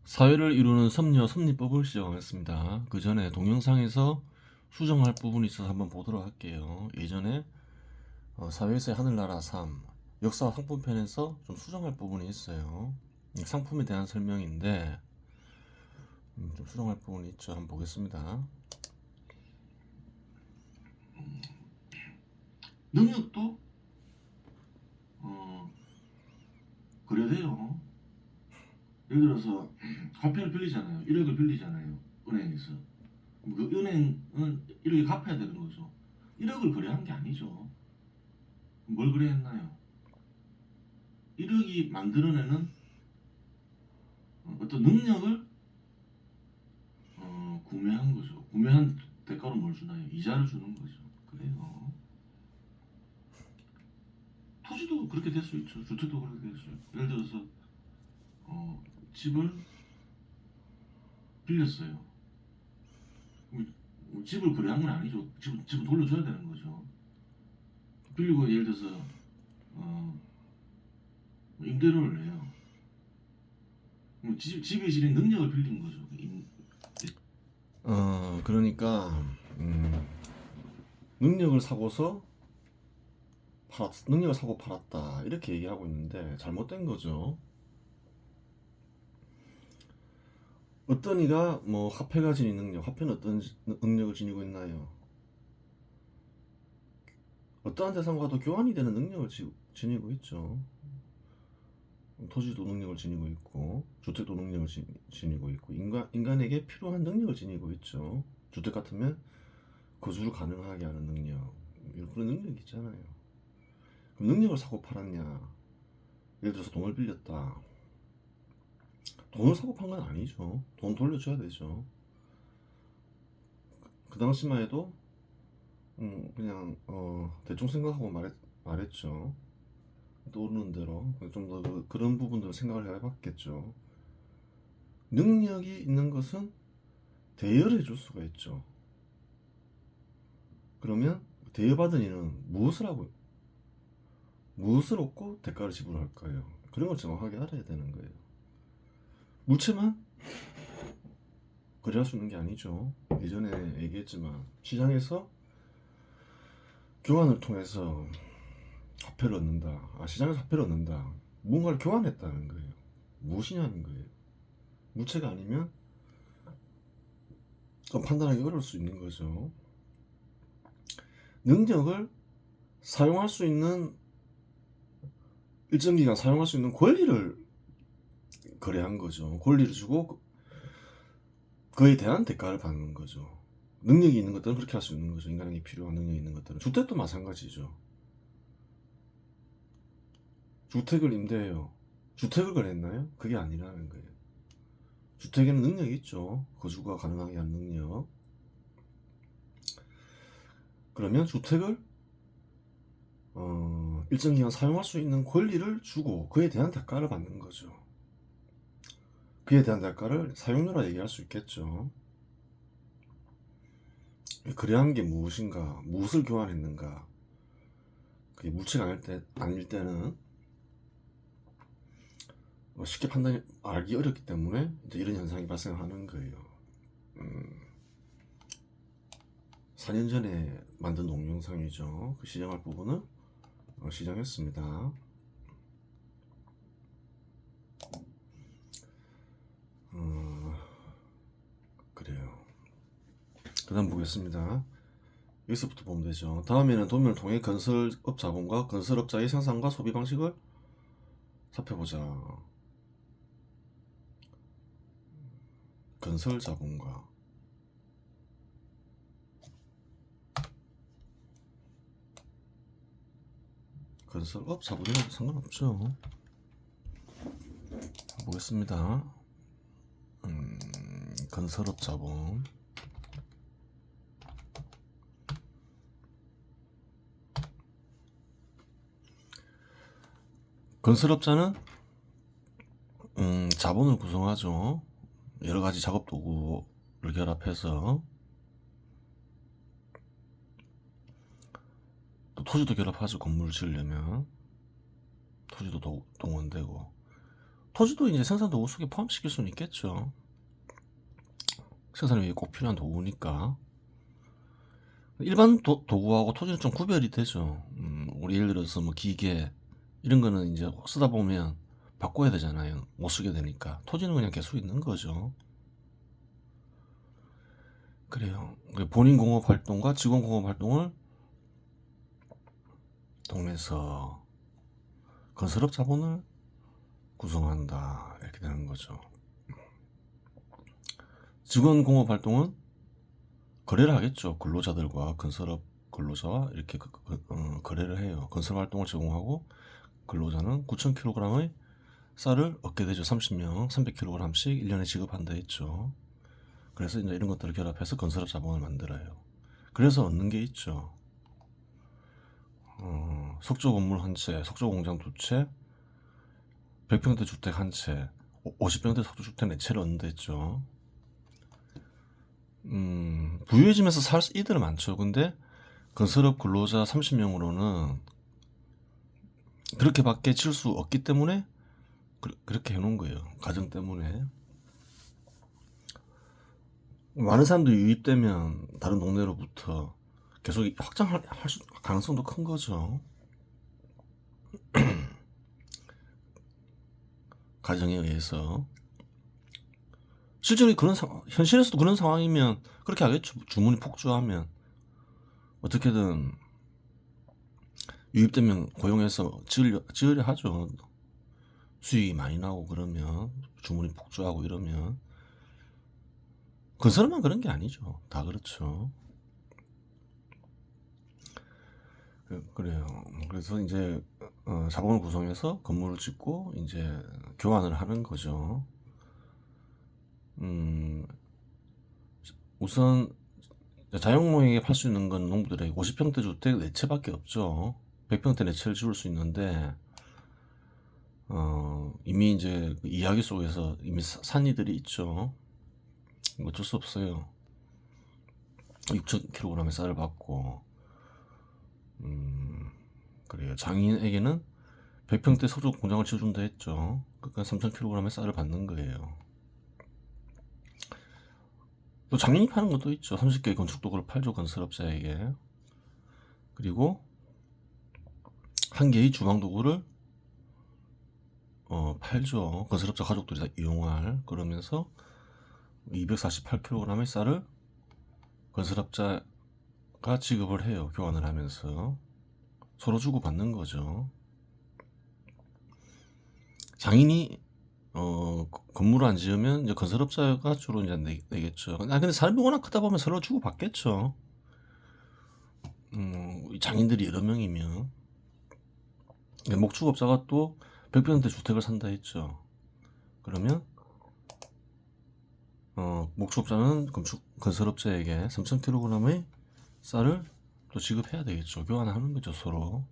사회를 이루는 섭리와 섭리법을 시작하겠습니다. 그 전에 동영상에서 수정할 부분이 있어서 한번 보도록 할게요. 예전에 사회에서의 하늘나라 3 역사 상품편에서 좀 수정할 부분이 있어요. 상품에 대한 설명인데 좀 수정할 부분이 있죠. 한번 보겠습니다. 능력도 그래야 돼요. 예를 들어서 화폐를 빌리잖아요. 1억을 빌리잖아요. 은행에서. 그 은행은 1억이 갚아야 되는 거죠. 1억을 거래한 게 아니죠. 뭘 거래했나요? 1억이 만들어내는 어떤 능력을 구매한 거죠. 구매한 대가로 뭘 주나요? 이자를 주는 거죠. 그래요. 토지도 그렇게 될 수 있죠. 주택도 그렇게 될 수 있고. 예를 들어서 집을 빌렸어요. 집을 거래한 건 아니죠. 집을 돌려줘야 되는 거죠. 빌리고 예를 들어서 임대료를 내요. 집에 지닌 능력을 빌린 거죠. 그러니까 능력을 사고 팔았다 이렇게 얘기하고 있는데 잘못된 거죠. 어떤 이가 뭐 화폐가 지닌 능력, 화폐는 어떤 능력을 지니고 있나요? 어떠한 대상과도 교환이 되는 능력을 지니고 있죠. 토지도 능력을 지니고 있고, 주택도 능력을 지니고 있고, 인간에게 필요한 능력을 지니고 있죠. 주택 같으면 거주를 가능하게 하는 능력, 그런 능력이 있잖아요. 그럼 능력을 사고 팔았냐? 예를 들어서 돈을 빌렸다. 돈을 사고 판 건 아니죠. 돈 돌려줘야 되죠. 그 당시만 해도 그냥 대충 생각하고 말했죠. 떠오르는 대로 좀 더 그런 부분들 생각을 해봤겠죠. 능력이 있는 것은 대여를 해줄 수가 있죠. 그러면 대여받은 이는 무엇을 얻고 대가를 지불할까요? 그런 걸 정확하게 알아야 되는 거예요. 물체만 거래할 수 있는 게 아니죠. 예전에 얘기했지만 시장에서 교환을 통해서 화폐를 얻는다. 시장에서 화폐를 얻는다. 뭔가를 교환했다는 거예요. 무엇이냐는 거예요. 물체가 아니면 판단하기 어려울 수 있는 거죠. 능력을 사용할 수 있는 일정 기간 사용할 수 있는 권리를 거래한 거죠. 권리를 주고 그에 대한 대가를 받는 거죠. 능력이 있는 것들은 그렇게 할 수 있는 거죠. 인간에게 필요한 능력이 있는 것들은. 주택도 마찬가지죠. 주택을 임대해요. 주택을 거래했나요? 그게 아니라는 거예요. 주택에는 능력이 있죠. 거주가 가능하게 하는 능력. 그러면 주택을 일정 기간 사용할 수 있는 권리를 주고 그에 대한 대가를 받는 거죠. 그에 대한 대가를 사용료라 얘기할 수 있겠죠. 거래한 게 무엇인가, 무엇을 교환했는가. 그게 물체가 아닐 때는 쉽게 알기 어렵기 때문에 이제 이런 현상이 발생하는 거예요. 4년 전에 만든 동영상이죠. 그 시정할 부분은 시정했습니다. 그래요. 그 다음 보겠습니다. 여기서부터 보면 되죠. 다음에는 도면을 통해 건설업 자본과 건설업자의 생산과 소비 방식을 살펴보자. 건설 자본과 건설업 자본이라도 상관없죠. 보겠습니다. 건설업 자본. 건설업자는 자본을 구성하죠. 여러 가지 작업 도구를 결합해서 또 토지도 결합하죠. 건물을 지으려면 토지도 동원되고 토지도 이제 생산 도구 속에 포함시킬 수는 있겠죠. 생산에 꼭 필요한 도구니까. 일반 도구하고 토지는 좀 구별이 되죠. 우리 예를 들어서 뭐 기계 이런 거는 이제 쓰다 보면 바꿔야 되잖아요. 못 쓰게 되니까. 토지는 그냥 계속 있는 거죠. 그래요. 본인 공업 활동과 직원 공업 활동을 통해서 건설업 자본을 구성한다. 이렇게 되는 거죠. 직원 공업 활동은 거래를 하겠죠. 근로자들과 건설업 근로자와 이렇게 거래를 해요. 건설 활동을 제공하고 근로자는 9,000kg의 쌀을 얻게 되죠. 30명 300kg씩 1년에 지급한다 했죠. 그래서 이제 이런 것들을 결합해서 건설업 자본을 만들어요. 그래서 얻는 게 있죠. 석조 건물 한 채, 석조 공장 두 채, 100평대 주택 한 채, 50평대 석조 주택 4채를 얻는다 했죠. 부유해지면서 살 이들은 많죠. 근데 건설업 근로자 30명으로는 그렇게밖에 칠 수 없기 때문에 그렇게 해놓은 거예요. 가정 때문에. 많은 사람들이 유입되면 다른 동네로부터 계속 확장할 가능성도 큰 거죠. 가정에 의해서. 실제로 현실에서도 그런 상황이면 그렇게 하겠죠. 주문이 폭주하면 어떻게든 유입되면 고용해서 지으려 하죠. 수익이 많이 나고 그러면 주문이 폭주하고 이러면. 건설만 그런 게 아니죠. 다 그렇죠. 그래요. 그래서 이제 자본을 구성해서 건물을 짓고 이제 교환을 하는 거죠. 우선 자영농에게 팔 수 있는 건 농부들에게 50평대 주택 4채밖에 없죠. 100평대 4채를 지을 수 있는데 이미 이제 그 이야기 속에서 이미 산 이들이 있죠. 어쩔 수 없어요. 6,000kg의 쌀을 받고 그래요. 장인에게는 100평대 석조 공장을 지어준다 했죠. 그러니까 3,000kg의 쌀을 받는 거예요. 또 장인이 파는 것도 있죠. 30개의 건축도구를 팔죠. 건설업자에게. 그리고 한 개의 주방도구를 팔죠. 건설업자 가족들이 다 이용할. 그러면서 248kg의 쌀을 건설업자가 지급을 해요. 교환을 하면서. 서로 주고 받는 거죠. 장인이 건물을 안 지으면 이제 건설업자가 주로 이제 내겠죠. 근데 삶이 워낙 크다 보면 서로 주고 받겠죠. 장인들이 여러 명이면. 목축업자가 또 100평대 주택을 산다 했죠. 그러면 목축업자는 건설업자에게 3,000kg의 쌀을 또 지급해야 되겠죠. 교환하는 거죠, 서로.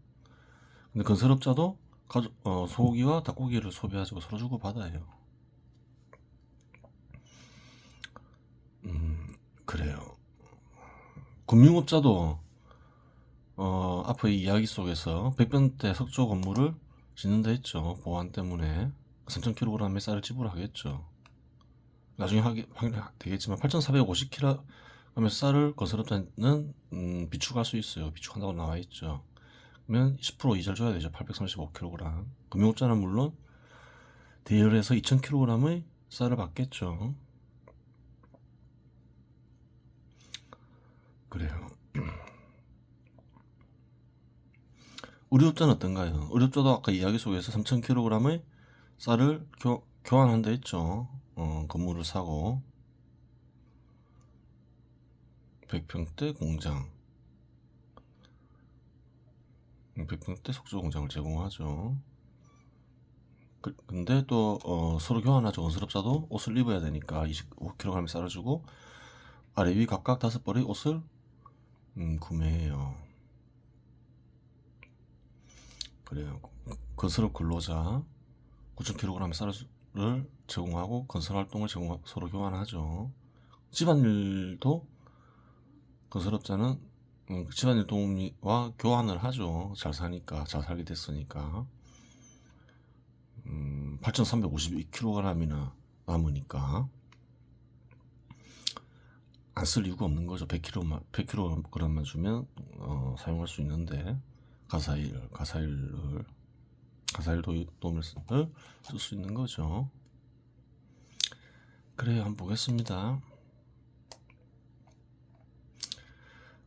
근데 건설업자도 소고기와 닭고기를 소비하고 서로 주고 받아요. 그래요. 금융업자도 앞의 이야기 속에서 100평대 석조 건물을 짓는다 했죠. 보안 때문에 3,000kg의 쌀을 지불하겠죠. 나중에 확인되겠지만 8,450kg의 쌀을 건설업자는 비축할 수 있어요. 비축한다고 나와 있죠. 그러면 10% 이자를 줘야 되죠. 835kg. 금융업자는 물론 대여해서 2,000kg의 쌀을 받겠죠. 그래요. 의료업자는 어떤가요? 의료업자도 아까 이야기 속에서 3,000kg의 쌀을 교환한다 했죠. 건물을 사고 100평대 공장 100평대 석조 공장을 제공하죠. 근데 또 서로 교환하죠. 건설업자도 옷을 입어야 되니까 25kg 쌀을 주고 아래 위 각각 5벌의 옷을 구매해요. 그래요. 건설업 근로자 9,000kg의 쌀을 제공하고 건설활동을 서로 교환하죠. 집안일도 건설업자는 집안일 도우미와 교환을 하죠. 잘 사니까, 잘 살게 됐으니까. 8,352kg이나 남으니까 안 쓸 이유가 없는 거죠. 100kg만 주면 사용할 수 있는데 가사일 도움을 쓸 수 있는 거죠. 그래요. 한번 보겠습니다.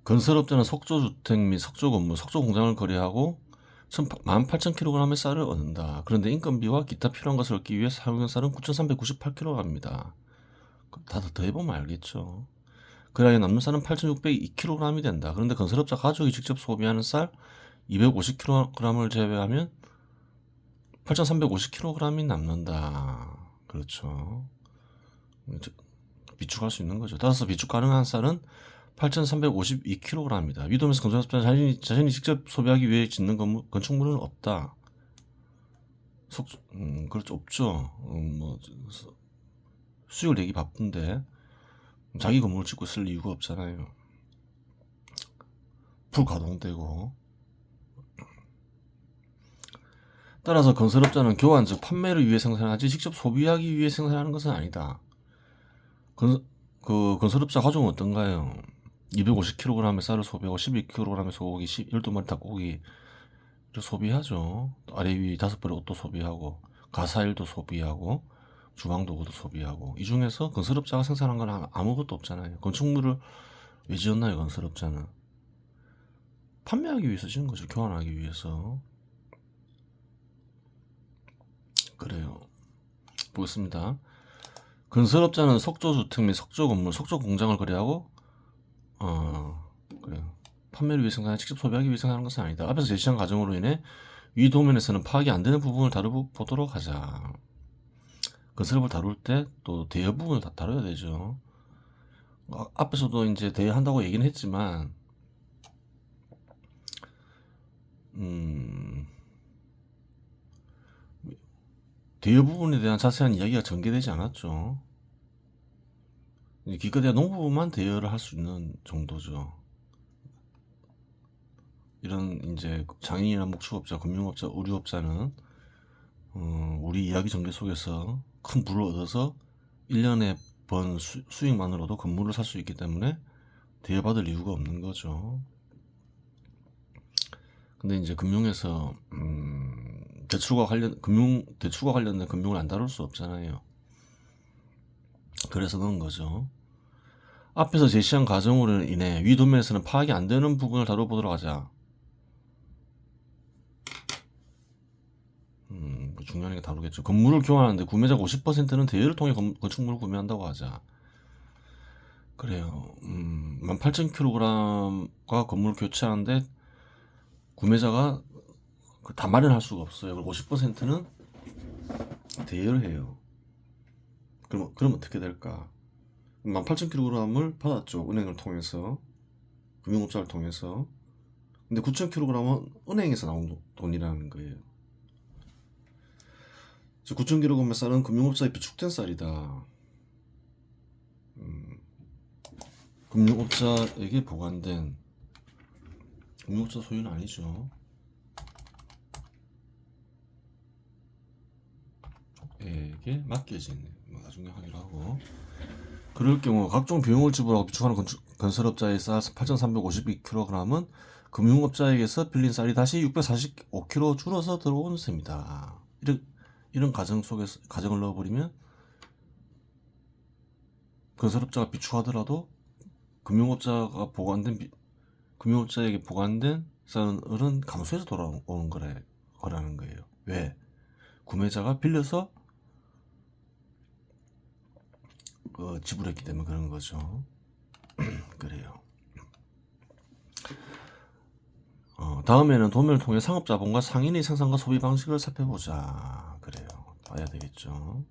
건설업자는 석조주택 및 석조건물, 석조공장을 거래하고 18,000kg의 쌀을 얻는다. 그런데 인건비와 기타 필요한 것을 얻기 위해 사용한 쌀은 9,398kg입니다. 다들 더해보면 알겠죠. 그러하여 남는 쌀은 8,602kg이 된다. 그런데 건설업자 가족이 직접 소비하는 쌀 250kg을 제외하면 8,350kg이 남는다. 그렇죠. 비축할 수 있는 거죠. 따라서 비축 가능한 쌀은 8,352kg입니다. 위도면서 건설업자는 자신이 직접 소비하기 위해 짓는 건축물은 없다. 그렇죠. 없죠. 수익을 내기 바쁜데 자기 건물을 짓고 쓸 이유가 없잖아요. 풀 가동되고. 따라서 건설업자는 교환 즉 판매를 위해 생산하지 직접 소비하기 위해 생산하는 것은 아니다. 건설업자 가족은 어떤가요? 250kg의 쌀을 소비하고 12kg의 소고기, 12마리 닭고기를 소비하죠. 아래 위 5벌의 옷도 소비하고 가사일도 소비하고 주방도구도 소비하고 이 중에서 건설업자가 생산한 건 아무것도 없잖아요. 건축물을 왜 지었나요? 건설업자는 판매하기 위해서 지은 거죠. 교환하기 위해서. 그래요. 보겠습니다. 건설업자는 석조주택 및 석조건물, 석조공장을 거래하고 그래요. 판매를 위해 생산하여 직접 소비하기 위해 생산하는 것은 아니다. 앞에서 제시한 가정으로 인해 위 도면에서는 파악이 안 되는 부분을 다뤄보도록 하자. 건설업을 다룰 때 또 대여 부분을 다뤄야 되죠. 앞에서도 이제 대여한다고 얘기는 했지만 대여 부분에 대한 자세한 이야기가 전개되지 않았죠. 기껏해야 농부만 대여를 할 수 있는 정도죠. 이런 이제 장인이나 목축업자, 금융업자, 의류업자는 우리 이야기 전개 속에서 큰 부를 얻어서 1년에 번 수익만으로도 건물을 살 수 있기 때문에 대여받을 이유가 없는 거죠. 근데 이제 금융에서 대출과 관련된 금융을 안 다룰 수 없잖아요. 그래서 그런 거죠. 앞에서 제시한 가정으로 인해 위 도면에서는 파악이 안 되는 부분을 다뤄보도록 하자. 중요한 게 다루겠죠. 건물을 교환하는데 구매자가 50%는 대여를 통해 건축물을 구매한다고 하자. 그래요. 18,000kg과 건물을 교체하는데 구매자가 다 마련할 수가 없어요. 그리고 50%는 대여를 해요. 그럼 어떻게 될까? 18,000kg을 받았죠. 은행을 통해서, 금융업자를 통해서. 근데 9,000kg은 은행에서 나온 돈이라는 거예요. 9,000kg의 쌀은 금융업자에 비축된 쌀이다. 금융업자에게 보관된, 금융업자 소유는 아니죠. 에게 맡겨진, 나중에 하기로 하고. 그럴 경우 각종 비용을 지불하고 비축하는 건설업자의 쌀 8,352kg은 금융업자에게서 빌린 쌀이 다시 645kg 줄어서 들어오는 셈이다. 이런 가정 속에서 가정을 넣어버리면 건설업자가 비축하더라도 금융업자에게 보관된 쌀은 감소해서 돌아오는 거라는 거예요. 왜? 구매자가 빌려서 지불했기 때문에 그런 거죠. 그래요. 다음에는 도면을 통해 상업자본과 상인의 생산과 소비 방식을 살펴보자. 그래요. 봐야 되겠죠.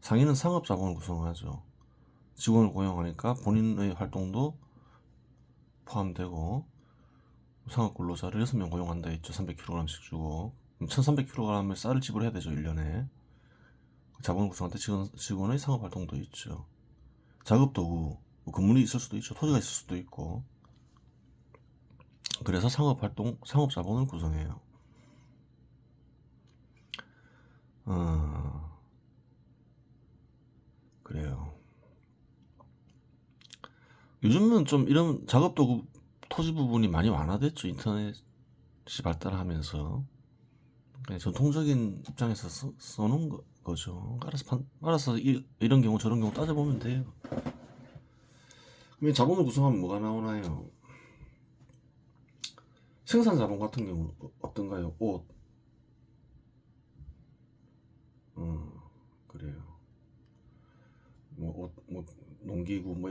상인은 상업자본을 구성하죠. 직원을 고용하니까 본인의 활동도 포함되고 상업근로자를 6명 고용한다 했죠. 300kg씩 주고 1,300kg의 쌀을 지불해야 되죠. 1년에. 자본을 구성할 때 직원의 상업활동도 있죠. 작업도구, 건물이 있을 수도 있죠. 토지가 있을 수도 있고. 그래서 상업자본을 구성해요. 그래요. 요즘은 좀 이런 작업도구 토지 부분이 많이 완화됐죠. 인터넷이 발달하면서. 그냥 전통적인 입장에서 써놓은 거죠. 알아서 이런 경우 저런 경우 따져보면 돼요. 그럼 자본을 구성하면 뭐가 나오나요? 생산 자본 같은 경우 어떤가요? 옷. 그래요. 뭐, 농기구, 뭐,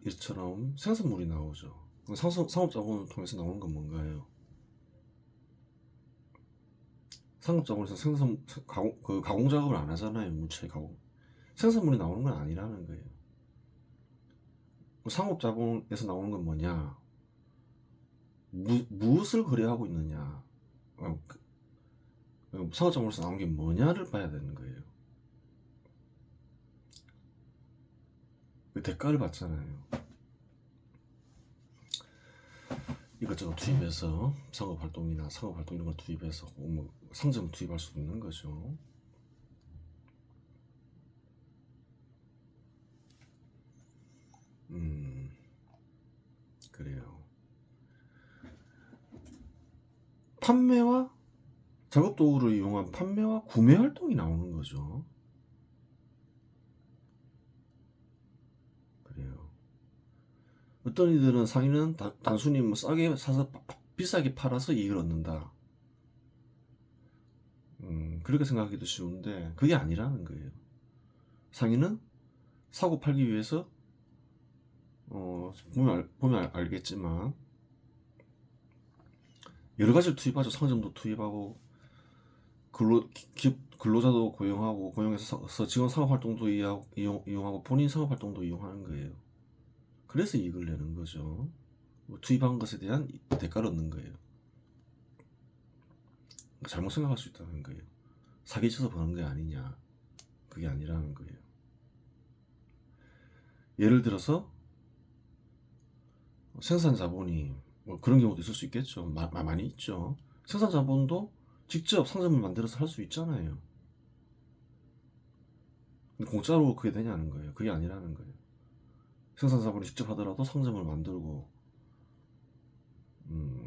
이처럼 생산물이 나오죠. 상업 자본을 통해서 나오는 건 뭔가요? 상업 자본에서 가공 작업을 안 하잖아요. 무채 가공. 생산물이 나오는 건 아니라는 거예요. 상업 자본에서 나오는 건 뭐냐? 무엇을 거래하고 있느냐? 상업 자본에서 나오는 게 뭐냐를 봐야 되는 거예요. 그 대가를 받잖아요. 이것저것 투입해서 상업활동이나 상업활동 이런 걸 투입해서 뭐 상점을 투입할 수 있는 거죠. 그래요. 판매와 작업도구를 이용한 판매와 구매 활동이 나오는 거죠. 그래요. 어떤 이들은 상인은 단순히 뭐 싸게 사서 비싸게 팔아서 이익을 얻는다. 그렇게 생각하기도 쉬운데 그게 아니라는 거예요. 상인은 사고 팔기 위해서 보면 알겠지만 여러 가지를 투입하죠. 상점도 투입하고 근로자도 고용해서 직원 상업활동도 이용하고 본인 상업활동도 이용하는 거예요. 그래서 이익을 내는 거죠. 투입한 것에 대한 대가를 얻는 거예요. 잘못 생각할 수 있다는 거예요. 사기쳐서 버는 게 아니냐. 그게 아니라는 거예요. 예를 들어서 생산 자본이 뭐 그런 경우도 있을 수 있겠죠. 많이 있죠. 생산 자본도 직접 상점을 만들어서 할 수 있잖아요. 근데 공짜로 그게 되냐는 거예요. 그게 아니라는 거예요. 생산 자본이 직접 하더라도 상점을 만들고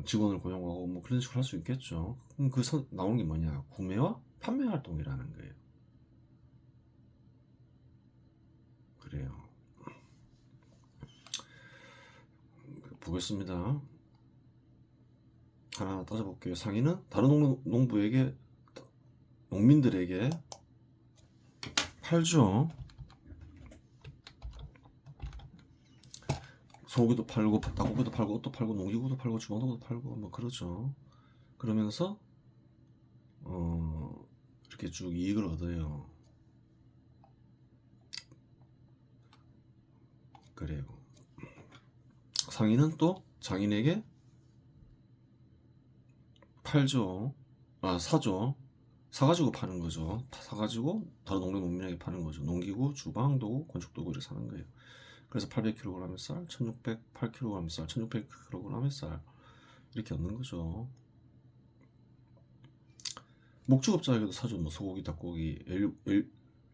직원을 고용하고 뭐 그런 식으로 할 수 있겠죠. 그럼 나오는 게 뭐냐? 구매와 판매 활동이라는 거예요. 그래요. 보겠습니다. 하나하나 따져볼게요. 상인은 다른 농민들에게 팔죠. 소고기도 팔고 닭고기도 팔고 옷도 팔고 농기구도 팔고 주방도구도 팔고 뭐 그러죠. 그러면서 이렇게 쭉 이익을 얻어요. 그래요. 상인은 또 장인에게 팔죠. 사죠. 사가지고 파는 거죠. 사가지고 다른 동네 농민에게 파는 거죠. 농기구, 주방도구, 건축도구를 사는 거예요. 그래서 800kg의 쌀, 1608kg의 쌀, 1600kg의 쌀 이렇게 얻는 거죠. 목축업자에게도 사죠. 뭐 소고기, 닭고기,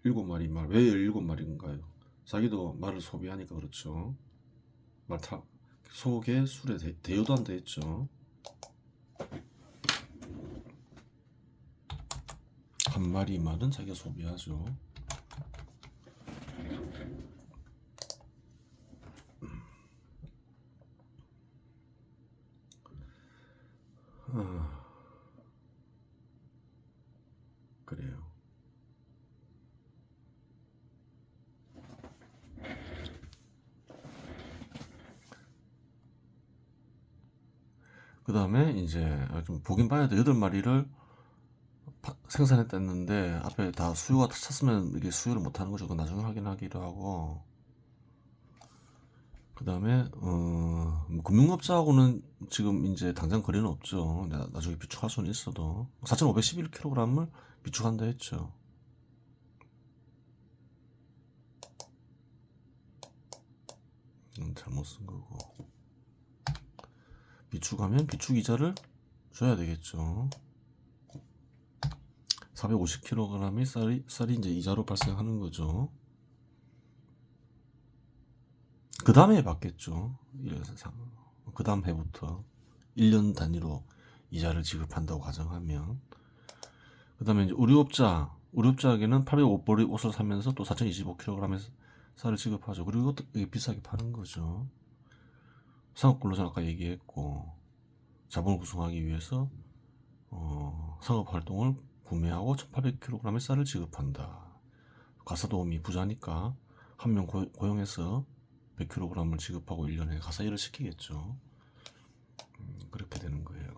7마리 말. 왜 17마리인가요? 자기도 말을 소비하니까 그렇죠. 속에 술에 대여도 안 돼 있죠. 한 마리 말은 자기가 소비하죠. 그래요. 그 다음에 이제 좀 보긴 봐야 돼. 8마리를 생산했댔는데 앞에 다 수요가 찼으면 이게 수요를 못하는 거죠. 그건 나중에 확인하기로 하고. 그 다음에 뭐 금융업자하고는 지금 이제 당장 거래는 없죠. 나중에 비축할 수는 있어도 4,511kg을 비축한다 했죠. 잘못 쓴 거고. 비축하면 비축 이자를 줘야 되겠죠. 450kg의 쌀이 이제 이자로 발생하는 거죠. 그 다음에 받겠죠. 그 다음 해부터 1년 단위로 이자를 지급한다고 가정하면, 그 다음에 이제 의류업자에게는 805벌의 옷을 사면서 또 4025kg의 쌀을 지급하죠. 그리고 이것도 이게 비싸게 파는 거죠. 상업근로자는 아까 얘기했고, 자본을 구성하기 위해서 상업활동을 구매하고 1800kg의 쌀을 지급한다. 가사도우미 부자니까 한 명 고용해서 100kg을 지급하고 1년에 가사 일을 시키겠죠. 그렇게 되는 거예요.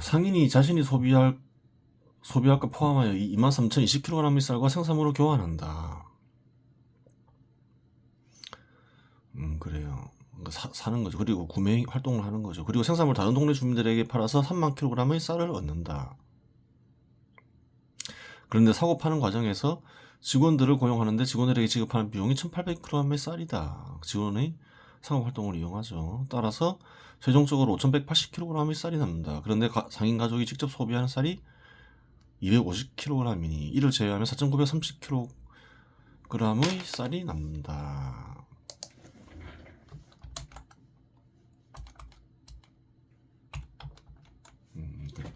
상인이 자신이 소비할 것 포함하여 23,020kg의 쌀과 생산물을 교환한다. 그래요. 사는 거죠. 그리고 구매 활동을 하는 거죠. 그리고 생산물 다른 동네 주민들에게 팔아서 3만 kg의 쌀을 얻는다. 그런데 사고 파는 과정에서 직원들을 고용하는데 직원들에게 지급하는 비용이 1,800kg의 쌀이다. 직원의 상업활동을 이용하죠. 따라서 최종적으로 5,180kg의 쌀이 남는다. 그런데 상인 가족이 직접 소비하는 쌀이 250kg이니 이를 제외하면 4,930kg의 쌀이 남는다.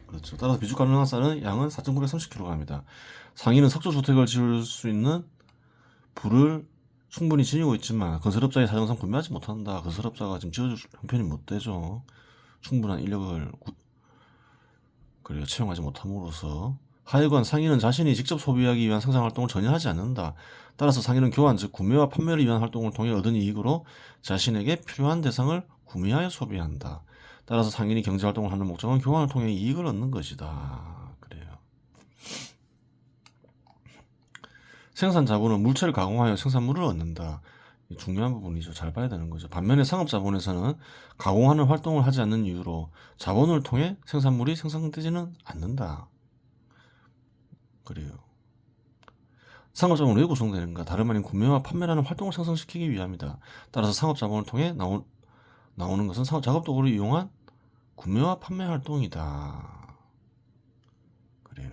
그렇죠. 따라서 비축 가능한 쌀은 양은 4,930kg입니다. 상인은 석조주택을 지을 수 있는 부를 충분히 지니고 있지만 건설업자의 사정상 구매하지 못한다. 건설업자가 지금 지어줄 형편이 못 되죠. 충분한 인력을 채용하지 못함으로써 하여간 상인은 자신이 직접 소비하기 위한 생산활동을 전혀 하지 않는다. 따라서 상인은 교환, 즉 구매와 판매를 위한 활동을 통해 얻은 이익으로 자신에게 필요한 대상을 구매하여 소비한다. 따라서 상인이 경제활동을 하는 목적은 교환을 통해 이익을 얻는 것이다. 그래요. 생산자본은 물체를 가공하여 생산물을 얻는다. 중요한 부분이죠. 잘 봐야 되는 거죠. 반면에 상업자본에서는 가공하는 활동을 하지 않는 이유로 자본을 통해 생산물이 생산되지는 않는다. 그래요. 상업자본은 왜 구성되는가? 다름 아닌 구매와 판매라는 활동을 생성시키기 위함이다. 따라서 상업자본을 통해 나오는 것은 작업도구를 이용한 구매와 판매 활동이다. 그래요.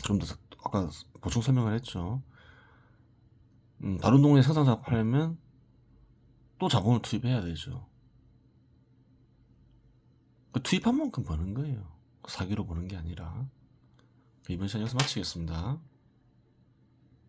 그럼 아까 보충 설명을 했죠. 다른 동네 생산자가 팔려면 또 자본을 투입해야 되죠. 투입한 만큼 버는 거예요. 사기로 버는 게 아니라. 이번 시간 여기서 마치겠습니다.